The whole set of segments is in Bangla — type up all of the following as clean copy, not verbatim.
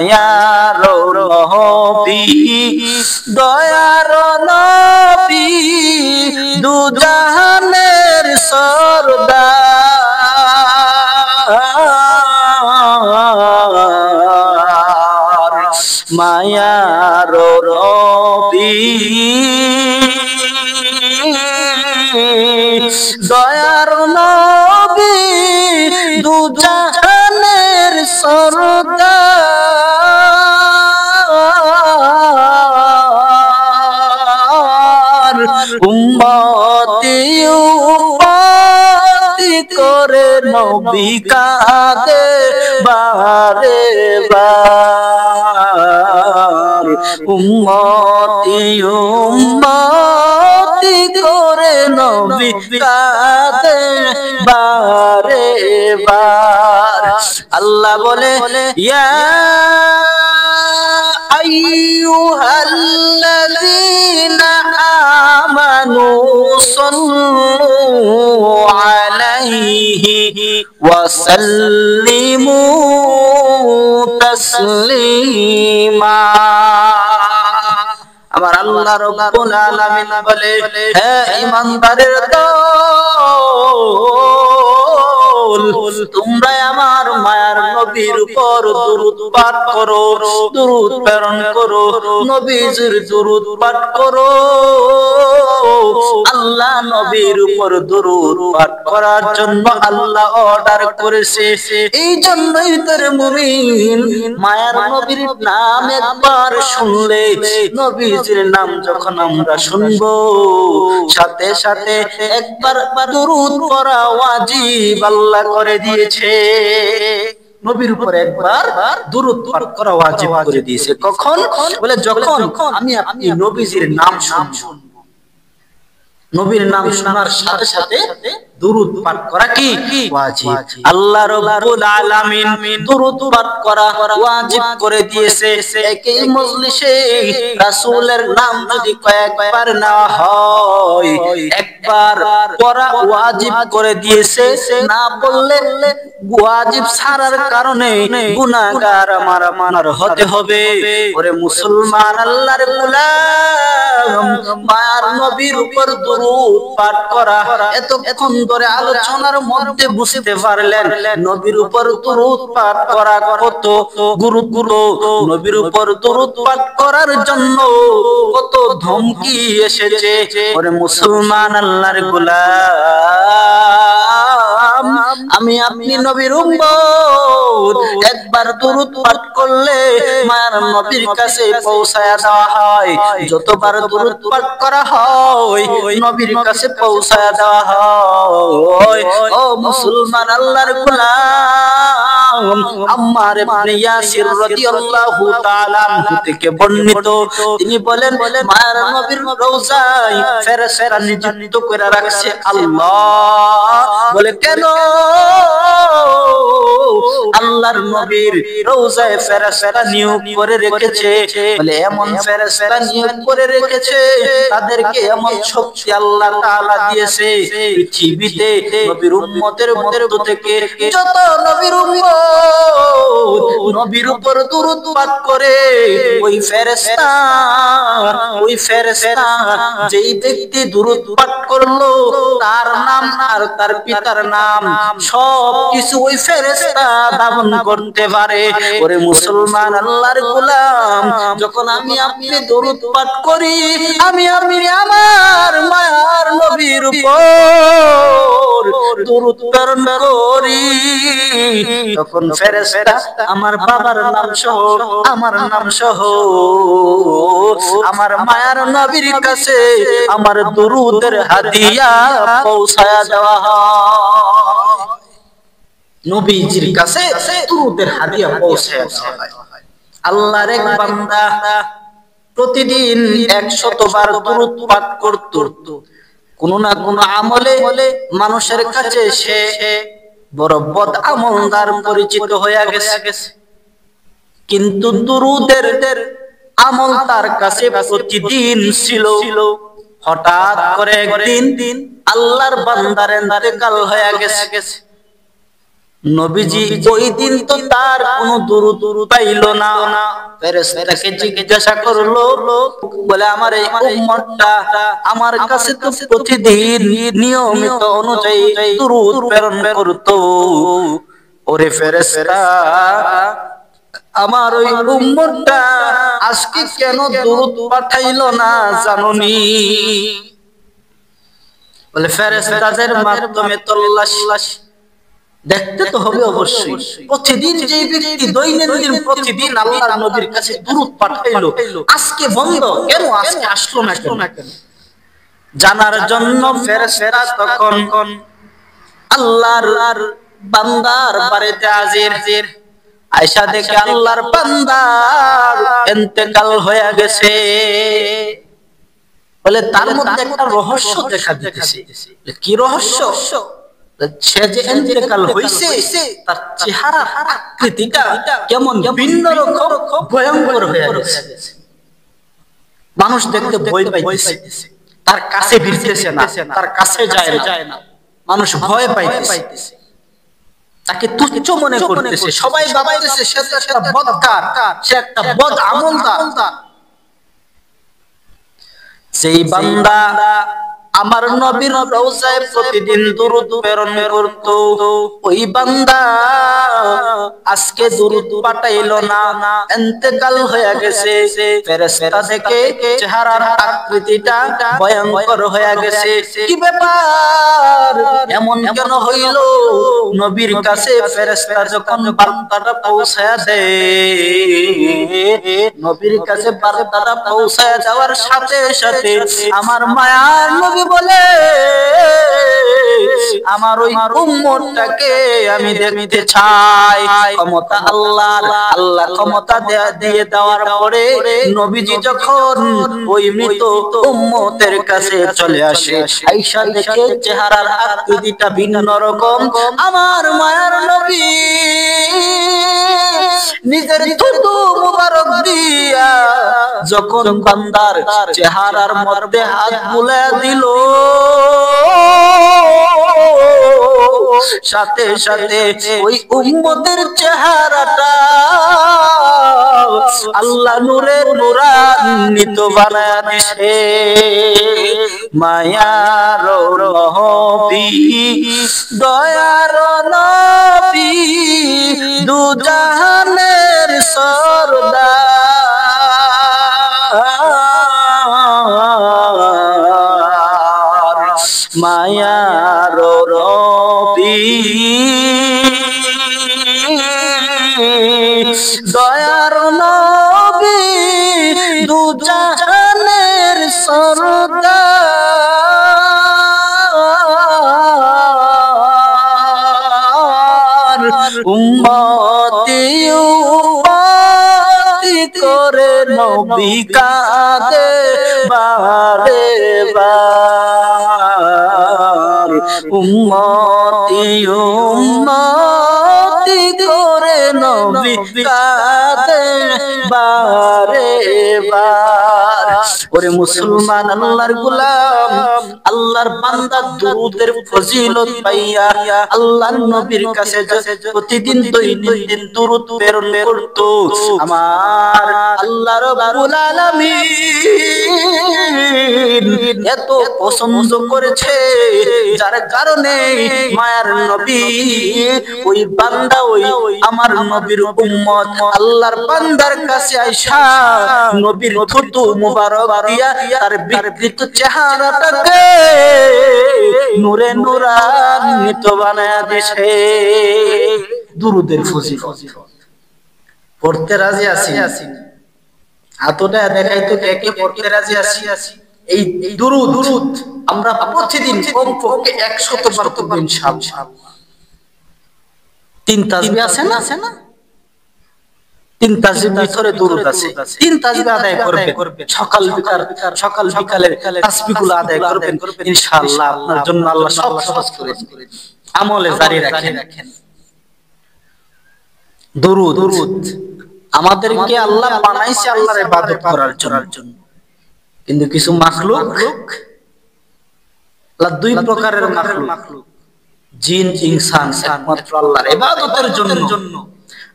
মায়ার নবী দয়ার নবী দু জাহানের সরদার মায়ার নবী দয়ার নবী দু জাহানের সরদার উম্মতি উম্মতি করে নবী কাঁদে বারে বার উম্মতি উম্মতি করে নবী কাঁদে বারে বার আল্লাহ বলে ইয়া আইয়ুহাল্লাযীনা আমানু সাল্লু আলাইহি ওয়া সাল্লিমু তাসলিমা আমার আল্লাহ রাব্বুল আলামিন বলে হে ঈমানদারের দল তোমরা আমার মায়ার নবীর উপর দুরূদ পাঠ করো দুরূদ প্রেরণ করো নবীজির দুরূদ পাঠ করো আল্লাহ নবীর উপর দুরূদ পাঠ করার জন্য আল্লাহ অর্ডার করেছে এই জন্যই তোর মুমিন মায়ার নবীর নাম একবার শুনলে নবীজির নাম যখন আমরা শুনবো সাথে সাথে একবার দুরূদ পড়া ওয়াজিব আল্লাহ করে দিয়েছে নবীর উপর একবার দুরূদ পাঠ করা ওয়াজিব করে দিয়েছে কখন বলে যখন আমি আপনি নবীজির নাম শুনবো নবীর নাম শোনার সাথে সাথে দুরূদ পাঠ করা কি ওয়াজিব আল্লাহ রাব্বুল আলামিন দুরূদ পাঠ করা ওয়াজিব করে দিয়েছে একই মজলিসে রাসূলের নাম যদি কয়েকবার নেওয়া হয় একবার পড়া ওয়াজিব করে দিয়েছে না বললে ওয়াজিব ছাড়ার কারণে গুনাহগার আমার হতে হবে ওরে মুসলমান আল্লাহর গোলাম মায়ার নবীর উপর দুরূদ পাঠ করা এতক্ষণ ধরে আলোচনার মধ্যে বুঝতে পারলেন নবীর উপর দুরূদ পাঠ করা কত গুরুত্ব নবীর উপর দুরূদ পাঠ করার জন্য কত ধমকি এসেছে ওরে মুসলমান আল্লাহর গোলাম আমি আপনি নবীর উম্মত একবার দুরূদ পাঠ করলে মায়ার নবীর কাছে পৌঁছায়া দেওয়া হয় যতবার দুরূদ পাঠ করা হয় নবীর কাছে পৌঁছায়া দেওয়া হয় ও মুসলমান আল্লাহর গোলাম আম্মার ইবনে ইয়াসির রাদিয়াল্লাহু তাআলা আনহু থেকে বর্ণিত তিনি বলেন মায়ার নবীর রওজায় ফেরেশতা নিযুক্ত করে রাখছে আল্লাহ বলে কেন আল্লাহর নবীর রওজায় ফেরেশতা নিয়োগ করে রেখেছে বলে এমন ফেরেশতা নিয়োগ করে রেখেছে তাদেরকে এমন শক্তি আল্লাহ তাআলা দিয়েছে পৃথিবীতে নবীর উম্মতের মধ্য থেকে যত নবীর উম্মত নবীর উপর দুরূদ পাঠ করে ওই ফেরেশতা যেই ব্যক্তি দুরূদ পাঠ করলো তার নাম আর তার পিতার নাম সব কিছু ওই ফেরেশতা দাফন করতে পারে ওরে মুসলমান আল্লাহর গোলাম যখন আমি আপনি দুরূদ পাঠ করি আমি আমার মায়ার নবীর উপর দুরূদ প্রেরণ করি তখন ফেরেশতা আমার বাবার নাম সহ আমার নাম সহ আমার মায়ার নবীর কাছে আমার দুরূদের হাদিয়া পৌঁছায়া দেওয়া হয় নবীজির কাছে দুরূদের হাদিয়া পৌঁছায়া দেওয়া হয় আল্লাহর এক বান্দা প্রতিদিন 100 বার দুরূদ পাঠ করত কোন না কোন আমলে মানুষের কাছে সে বড় বদ আমলদার পরিচিত হয়ে গেছে কিন্তু দুরূদের আমল তার কাছে প্রতিদিন ছিল হঠাৎ করে একদিন আল্লাহর বান্দার ইন্তেকাল হয়ে গেছে নবীজি ওই দিন তো তার কোনো দুরূদ পাইল না। ফেরেশতাকে জিজ্ঞাসা করলো, বলে আমার এই উম্মতটা আমার কাছে তো প্রতিদিন নিয়মিত অনুযায়ী দুরূদ প্রেরণ করতো। ওরে ফেরেশতা, আমার ওই উম্মতটা আজকে কেন দুরূদ পাঠাইলো না জানোনি? বলে ফেরেশতাদের মাধ্যমে তল্লাশি দেখতে তো হবে অবশ্যই। প্রতিদিন যে ব্যক্তি দৈনন্দিন প্রতিদিন আল্লাহর নবীর কাছে দুরূদ পাঠাইলো, আজকে বন্ধ কেন, আজকে আসলো না কেন? জানার জন্য ফেরেশতা তখন আল্লাহর বান্দার বাড়িতে হাজির। আয়েশা দেখে আল্লাহর বান্দার ইন্তেকাল হয়ে গেছে। বলে তার মধ্যে একটা রহস্য দেখা দিতেছে। কি রহস্য? সে যে ইন্তেকাল হইছে তার চেহারা আকৃতিটা কেমন ভিন্ন রকম ভয়ঙ্কর হয়ে গেছে। মানুষ দেখতে ভয় পাইতেছে, তার কাছে ভিড়তেছে না, তার কাছে যায় না, মানুষ ভয় পাইতেছে, তাকে তুচ্ছ মনে করতেছে। সবাই ভাবতেছে সে তো একটা বদকার, সে একটা বদ আমলদার। সেই বান্দা আমার নবীর রওজায় প্রতিদিন দুরূদ প্রেরণ করত, ওই বান্দা আজকে দুরূদ পাঠাইলো না, ইন্তেকাল হয়ে গেছে। ফেরেশতা থেকে চেহারার আকৃতিটা ভয়ঙ্কর হয়ে গেছে। কি ব্যাপার, এমন কেন হইল? নবীর কাছে ফেরেশতা যখন বার্তাটা পৌঁছায়া দেয়, নবীর কাছে বার্তাটা পৌঁছায়া যাওয়ার সাথে সাথে আমার মায়ার নবী বলে, আমার ওই উম্মতটাকে আমি দেখতে চাই। ক্ষমতা আল্লাহর, আল্লাহ ক্ষমতা দিয়ে দেওয়ার পরে নবীজি যখন ওই মৃত উম্মতের কাছে চলে আসে, আয়েশা দেখে চেহারার আকৃতিটা ভিন্ন রকম। আমার মায়ার নবী নিজের থুতু মুবারক দিয়া যখন বান্দার চেহারার মধ্যে হাত বুলে দিল, সাথে সাথে ওই উম্মতের চেহারাটা আল্লাহ নূরে নূরান্বিত বানায়া দিছে। মায়ার নবী, দয়ার নবী, দুজাহানের সরদার, মায়ার নবী, দয়ার নবী, দুজাহানের সরদার, উম্মতি উম্মতি করে নবী কাঁদে বারে বার, উম্মতি উম্মতি করে নবী কাঁদে বারে বার। ওরে মুসলমান, আল্লাহর গোলাম, আল্লাহর বান্দা দুরূদের ফজিলত পাইয়া আল্লাহর নবীর কাছে প্রতিদিন দৈনন্দিন দুরূদ প্রেরণ করত। আমার আল্লাহ রাব্বুল আলামিন এত পছন্দ করেছে, যার কারণে মায়ার নবী ওই বান্দা, ওই আমার নবীর উম্মত আল্লাহর বান্দার কাছে আয়েশা নবীর থুতু মুবারক দিয়া তার বিকৃত চেহারাটাকে নূরে নূরান্বিত বানায়া দিয়েছে। দুরূদের ফজিলত পড়তে রাজি আছি? হাতটা দেখাই তো কে কে পড়তে রাজি আছি? এই দুরূদ আমরা প্রতিদিন কমপক্ষে 100 বার পড়ব ইনশাআল্লাহ। 3 তাসবিহ আছে না? 3 তাসবিহ ভিতরে দুরূদ আছে। 3 তাসবিহ আদায় করবেন, সকাল বিকালের তাসবিহগুলো আদায় করবেন, ইনশাআল্লাহ আপনার জন্য আল্লাহ সব সহজ করে দিবেন। আমলে জারি রাখেন। দুরূদ আমাদেরকে আল্লাহ বানাইছে আল্লাহর ইবাদত করার জন্য, কিন্তু কিছু মাখলুক, আল্লাহ দুই প্রকারের মাখলুক, জিন ইনসান একমাত্র আল্লাহর ইবাদতের জন্য,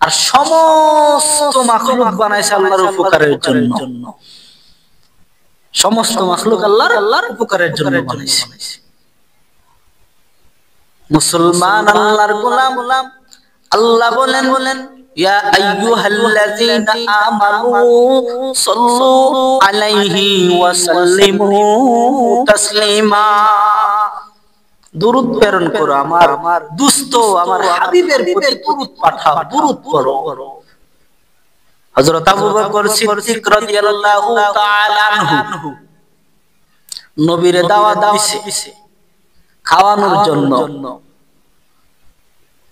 আর সমস্ত মাখলুক বানাইছে আল্লাহর উপকারের জন্য। সমস্ত মাখলুক আল্লাহর উপকারের জন্য বানাইছে। মুসলমান আল্লাহর গোলাম, আল্লাহ বলেন ইয়া আইয়ুহাল্লাযীনা আমানু সাল্লু আলাইহি ওয়া সাল্লিমু তাসলিমা। দুরূদ প্রেরণ করো আমার দোস্ত, আমার হাবিবের প্রতি দুরূদ পাঠাও, দুরূদ পড়ো। হযরত আবু বকর সিদ্দিক রাদিয়াল্লাহু তাআলা আনহু নবীর দাওয়াত দিছে খাওয়ানোর জন্য।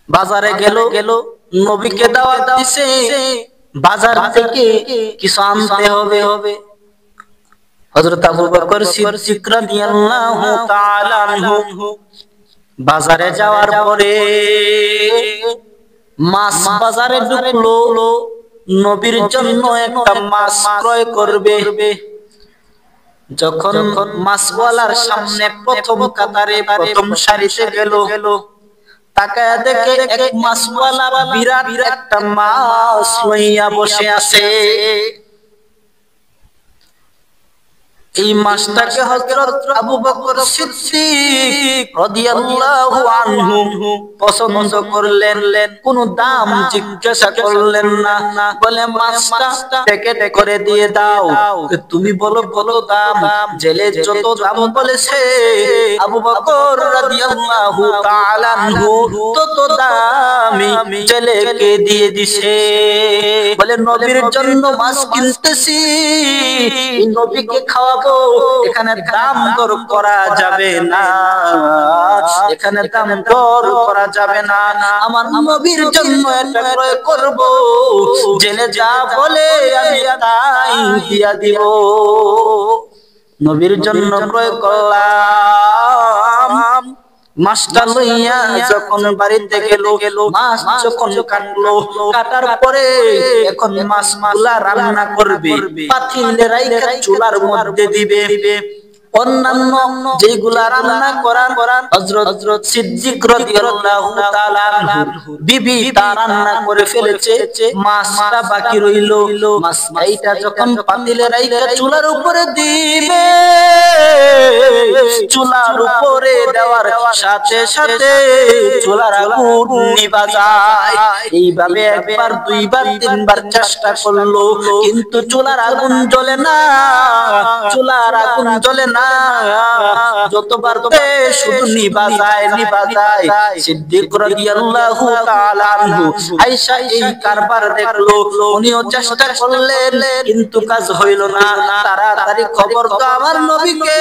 বাজারে গেল, নবীকে দাওয়াত দিছে, বাজার থেকে কিছু আনতে হবে। হযরত আবু বকর সিদ্দিক রাদিয়াল্লাহু তাআলা আনহু বাজারে যাওয়ার পরে মাছ বাজারে ঢুকলো, নবীর জন্য একটা মাছ ক্রয় করবে। যখন মাছওয়ালার সামনে প্রথম কাতারে প্রথম সারিতে গেল, তাকায়া দেখে এক মাছওয়ালা বিরাট একটা মাছ লইয়া বসে আছে। এই মাছটাকে হযরত আবু বকর সিদ্দিক রাদিয়াল্লাহু আনহু পছন্দ করলেন, কোন দাম জিজ্ঞাসা করলেন না। বলে মাছটা প্যাকেট করে দিয়ে দাও। তুমি বলো দাম। জেলে যত দাম বলেছে আবু বকর রাদিয়াল্লাহু তাআলা আনহু তত দামি জেলেকে দিয়ে দিছে। বলে নবীর জন্য মাছ কিনতেছি, নবীকে খাওয়া, এখানে দাম দর করা যাবে না, এখানে দাম দর করা যাবে না। আমার নবীর জন্য এটা ক্রয় করব, জেনে যা বলে আমি তাই দিয়া দিব। নবীর জন্য ক্রয় করলাম। মাছটা লইয়া যখন বাড়িতে গেল, মাছ যখন কাটলো, কাটার পরে এখন মাছগুলা রান্না করবে, পাতিলে রাইখা চুলার মধ্যে দিবে। অন্যান্য যেগুলা রান্না করার হযরত সিদ্দিক রাদিয়াল্লাহু তাআলা বিবি তা রান্না করে ফেলেছে, মাছটা বাকি রইল। মাছ এইটা যখন পাতিলে রাইখা চুলার উপরে দিবে, চুলার উপরে দেওয়ার সাথে সাথে চুলার আগুন নিভা যায়। এইভাবে একবার, দুইবার, তিনবার চেষ্টা করলো, কিন্তু চুলার আগুন জ্বলে না, চুলার আগুন জ্বলে না। যতবার শুধু নিভা যায়। সিদ্দিক রাদিয়াল্লাহু তাআলা আনহু আয়েশা এই কারবার দেখলো, উনিও চেষ্টা করলেন, কিন্তু কাজ হইল না। তাড়াতাড়ি খবর তো আমার নবীকে,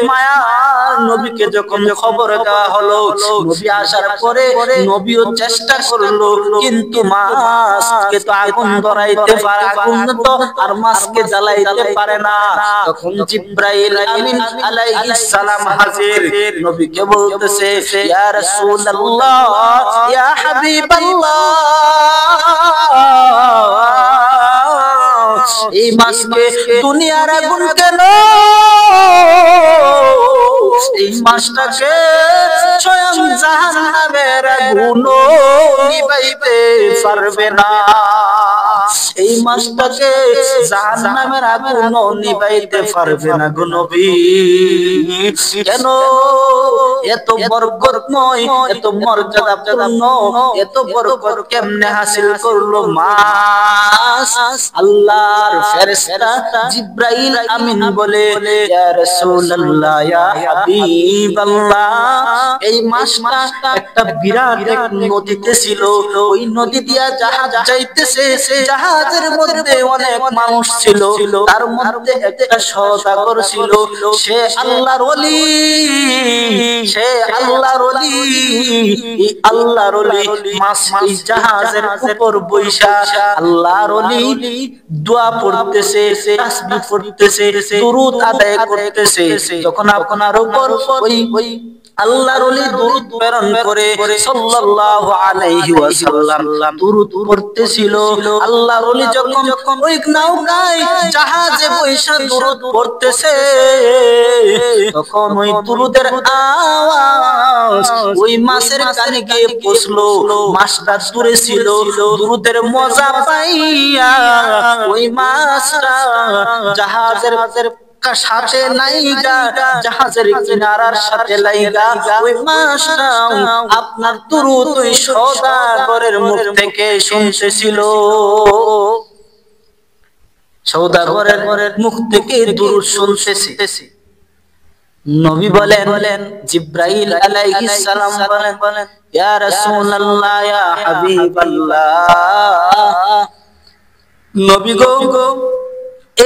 মায়ার নবীকে যখন খবর দেওয়া হলো, নবী আসার পরে নবীও চেষ্টা করলো, কিন্তু মাছকে তো আগুন ধরাইতে পারে, আগুন তো আর মাছকে জ্বালাইতে পারে না। তখন জিবরাইল আমিন আলাইহিস সালাম হাজির, নবীকে বলতেছে ইয়া রাসূলুল্লাহ, ইয়া হাবিবাল্লাহ, এই মাছকে দুনিয়ার আগুন কেন, এই মাছটাকে স্বয়ং জাহান্নামের আগুন নিভাইতে পারবে না, এই মাছটাকে জাহান্নামের আগুন নিভাইতে পারবে না গো নবী। কেন? এত বরকতময়, এত মর্যাদাপূর্ণ, এত বরকত কেমনে হাসিল করলো মাছ? আল্লাহর ফেরেশতা জিবরাইল আমিন বলে ইয়া রাসূলুল্লাহ, ইয়া হাবিবাল্লাহ, এই মাছটা একটা বিরাট এক নদীতে ছিল, ওই নদী দিয়া জাহাজ যাইতেছে, জাহাজের মধ্যে অনেক মানুষ ছিল, তার মধ্যে একটা সওদাগর ছিল, সে আল্লাহর ওলি, সে আল্লাহর ওলি। এই আল্লাহর ওলি মাছ এই জাহাজের উপর বৈশা আল্লাহর ওলি দোয়া পড়তেছে, তাসবিহ পড়তেছে, দুরূদ আদায় করতেছে। যখন আপনার উপর ওই আল্লাহর ওলি দুরূদ প্রেরণ করে সাল্লাল্লাহু আলাইহি ওয়াসাল্লাম দুরূদ পড়তেছিল। আল্লাহর ওলি যখন ওই নৌকায় জাহাজে বৈশা দুরূদ পড়তেছে, তখন ওই দুরূদের আওয়াজ ওই মাছের কানে গিয়ে পৌঁছলো। মাছটা দূরে ছিল, দুরূদের মজা পাইয়া ওই মাছটা জাহাজের সাথে লাইগা, জাহাজের কিনারার সাথে লাইগা ওই মাছটা আপনার দুরূদ ওই সওদাগরের মুখ থেকে শুনতেছিল। সওদাগরের মুখ থেকে দুরূদ শুনতেছে। নবী বলেন, জিব্রাইল আলাইহিস সালাম বলেন, ইয়া রাসূলুল্লাহ, ইয়া হাবিবাল্লাহ, নবী গো,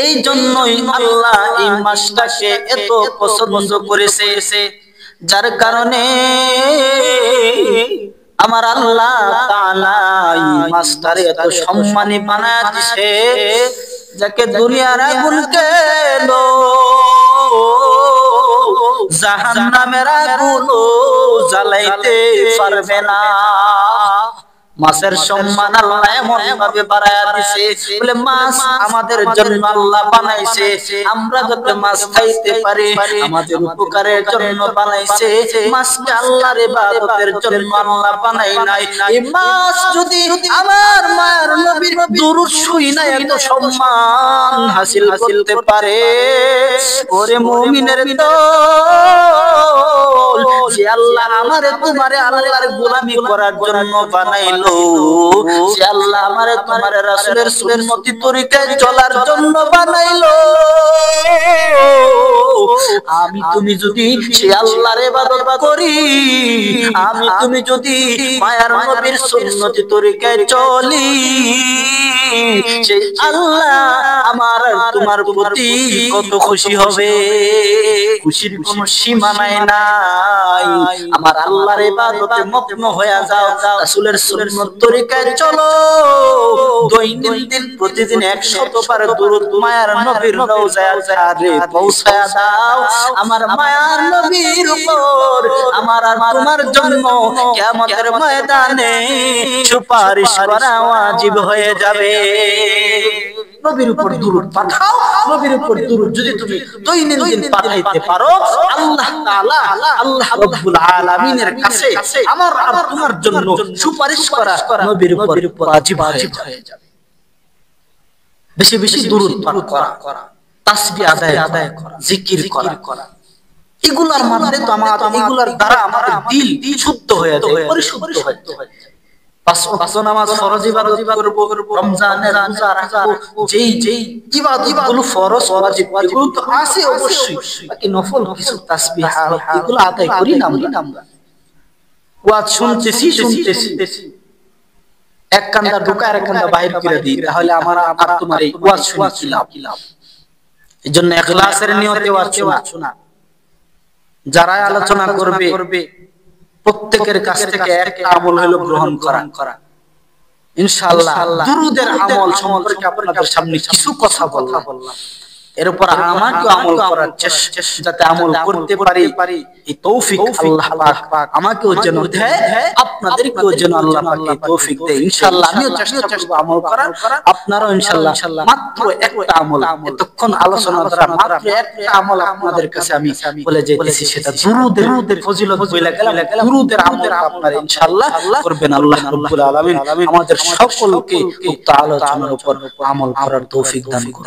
এই জন্যই আল্লাহ এই মাছটাকে এত পছন্দ করেছে, যার কারণে আমার আল্লাহ তাআলা এই মাছটারে এত সম্মানী বানায় দিয়েছে, যাকে দুনিয়ার আগুনকে জাহান্নামের আগুন জ্বালাইতে পারবে না। মাছের সম্মান আল্লাহ এমন ভাবে বাড়ায়া দিয়েছে, বলে মাছ আমাদের জন্য আল্লাহ বানাইছে, আমরা যাতে মাছ খাইতে পারি, আমাদের উপকারের জন্য বানাইছে। মাছকে আল্লাহর ইবাদতের জন্য আল্লাহ বানাই নাই। এই মাছ যদি আমার মায়ের নবীর দুরূদ শুইনা এত সম্মান হাসিল করতে পারে, ওরে মুমিনের দল, যে আল্লাহ আমারে তোমারে আল্লাহর গোলামি করার জন্য বানাইলো, যে আল্লাহ আমারে তোমারে রাসূলের সুন্নতি তরিকায় চলার জন্য বানাইলো, আমি তুমি যদি সেই আল্লাহর ইবাদত করি, আমি তুমি যদি মায়ার নবীর সুন্নতি তরিকায় চলি, সেই আল্লাহ আমার তোমার প্রতি কত খুশি হবে। খুশির কোনো সীমা নাই। আমার আল্লাহর ইবাদতে মগ্ন হয়ে যাও, রাসূলের সুন্নাত তরিকায় চলো, দৈনন্দিন প্রতিদিন 100 বার দুরূদ মায়ার নবীর রওজায় আরে পৌঁছায়া দাও। আমার মায়ার নবীর উপর আমার আর তোমার জন্য কিয়ামতের ময়দানে সুপারিশ করা ওয়াজিব হয়ে যাবে। নবীর উপর দুরূদ পাঠাও, নবীর উপর দুরূদ যদি তুমি দৈনন্দিন পাঠাইতে পারো, আল্লাহ তাআলা আল্লাহ রাব্বুল আলামিনের কাছে আমার আর তোমার জন্য সুপারিশ করা নবীর উপর ওয়াজিব হয়ে যাবে। বেশি বেশি দুরূদ পাঠ করা, তাসবিহ আদায় করা, জিকির করা, এগুলার মাধ্যমে তো এগুলার দ্বারা আমাদের দিল শুদ্ধ হয়ে যায়, পরিশুদ্ধ হয়ে যায়। পাঁচ ওয়াক্ত নামাজ ফরজ ইবাদত করব, রমজানের রোজা রাখবো, যেই ইবাদতগুলো ফরজ ওয়াজিব এগুলো তো আছে অবশ্যই, বাকি নফল কিছু তাসবিহ এগুলো আদায় করি না আমরা। ওয়াজ শুনতেছি এক কান্দা ঢোকা আর এক কান্দা বাইর করে দিই, তাহলে আমার আর তোমার এই ওয়াজ শুনে কি লাভ? এজন্য ইখলাসের নিয়তে ওয়াজ শোনা। যারা আলোচনা করবে প্রত্যেকের কাছ থেকে একটা আমল হলো গ্রহণ করা। ইনশাআল্লাহ দুরূদের আমল সম্পর্কে আপনাদের সামনে কিছু কথা বললাম, এর উপর আমাকে আমল করার চেষ্টা, যাতে আমল করতে পারি এই তৌফিক আল্লাহ পাক আমাকেও যেন দেয়, আপনাদেরকেও যেন আল্লাহ পাক এই তৌফিক দেয়। ইনশাআল্লাহ আমিও চেষ্টা করব আমল করার, আপনারাও ইনশাআল্লাহ মাত্র একটা আমল, এতক্ষণ আলোচনা দ্বারা মাত্র একটা আমল আপনাদের কাছে আমি বলে যেতেছি, সেটা দুরূদের ফজিলত বইলা গেলাম। দুরূদের আমল আপনারা ইনশাআল্লাহ করবেন। আল্লাহ রাব্বুল আলামিন আমাদের সকলকে উক্ত আলোচনার উপর আমল করার তৌফিক দান করুন।